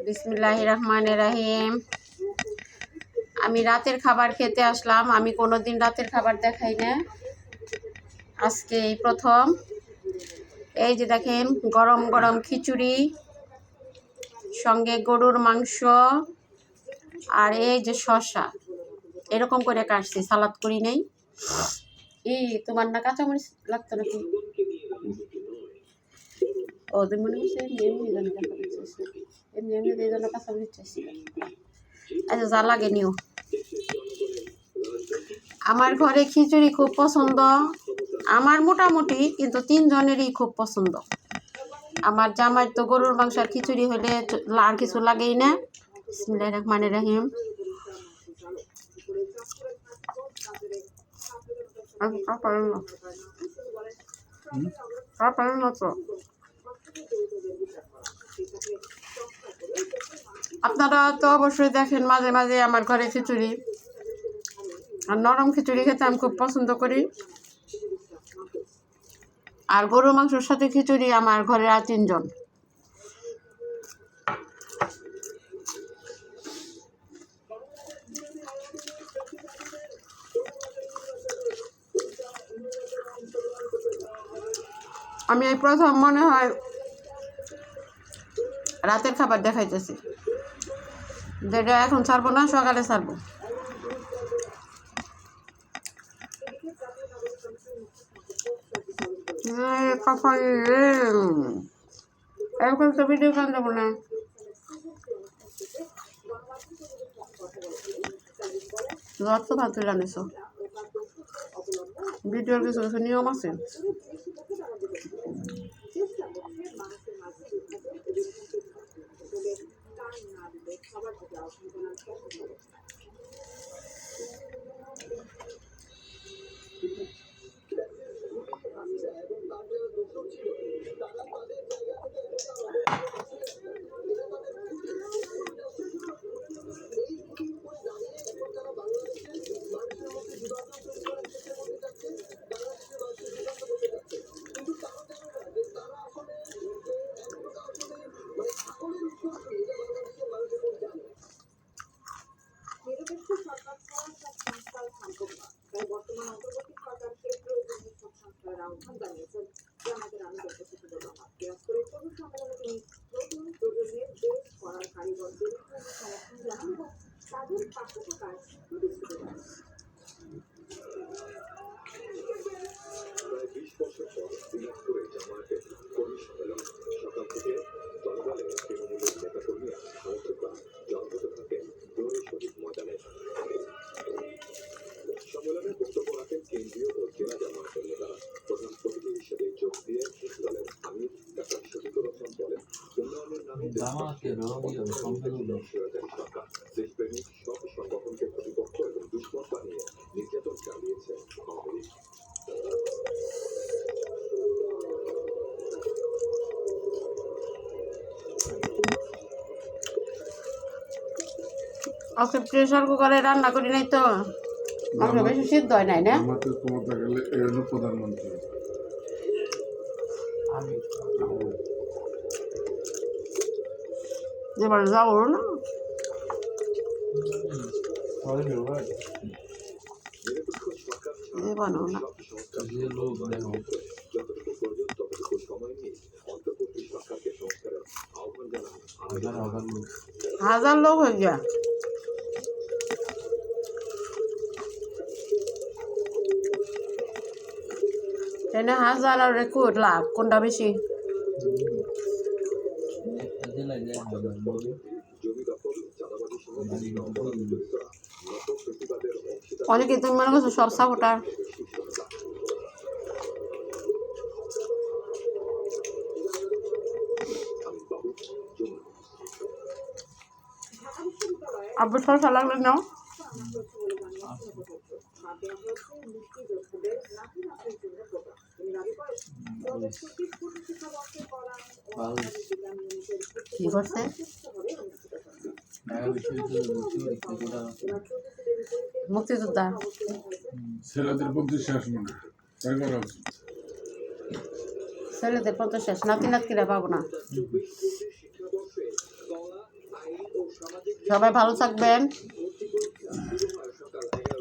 বিসমিল্লাহির রহমানির রহিম। আমি রাতের খাবার খেতে আসলাম। আমি কোনোদিন রাতের খাবার দেখাই না, আজকে এই প্রথম। এই যে দেখেন, গরম গরম খিচুড়ি, সঙ্গে গরুর মাংস, আর এই যে শসা এরকম করে কাটছি, সালাদ করি নেই। তোমার না কাঁচামরিচ লাগতো নাকি? ও তুমি মনে করছি এমনি এই জন্য কাঁচামরিচ চাইছিল। আচ্ছা, যা লাগে নিও। আমার ঘরে খিচুড়ি খুব পছন্দ, আমার মোটামুটি, কিন্তু 3 জনেরই খুব পছন্দ। আমার জামাই তো গরুর মাংস আর খিচুড়ি হলে আর কিছু লাগেই না। বিসমিল্লাহির রহমানির রহিম। আপনারা তো অবশ্যই দেখেন মাঝে মাঝে আমার ঘরে খিচুড়ি, আর নরম খিচুড়ি খেতে আমি খুব পছন্দ করি। আর গরুর মাংসের সাথে খিচুড়ি আমার ঘরে আর 3 জন। আমি এই প্রথম মনে হয় রাতের খাবার দেখাইতেছি, যেটা এখন ছাড়বো না, সকালে ছাড়বো। এখন তো ভিডিও গান দেবো না। রথ তো ভাত তুলে আনিস, ভিডিওর কিছু কিছু নিয়ম আছে। আজকে প্রেশার কুকারে রান্না করি নাই তো, মাংস বেশি সিদ্ধ হয় নাই না। প্রধানমন্ত্রী এবার যাবো না, দেবানো না। হাজার লোক হয়ে গিয়া এনে হাজার আর রেকর্ড লাখ কোনটা বেশি? অনেকে তুমি মনে করছো সব সাপোর্টার। আব্বু সরষা লাগলে নাও। কি করছে? মুক্তিযোদ্ধা ছেলেদের বুদ্ধি শেষ মনে তাই করা উচিত। ছেলেদের পর্যন্ত শেষ, নাতি নাতকিরা পাবো না। সবাই ভালো থাকবেন।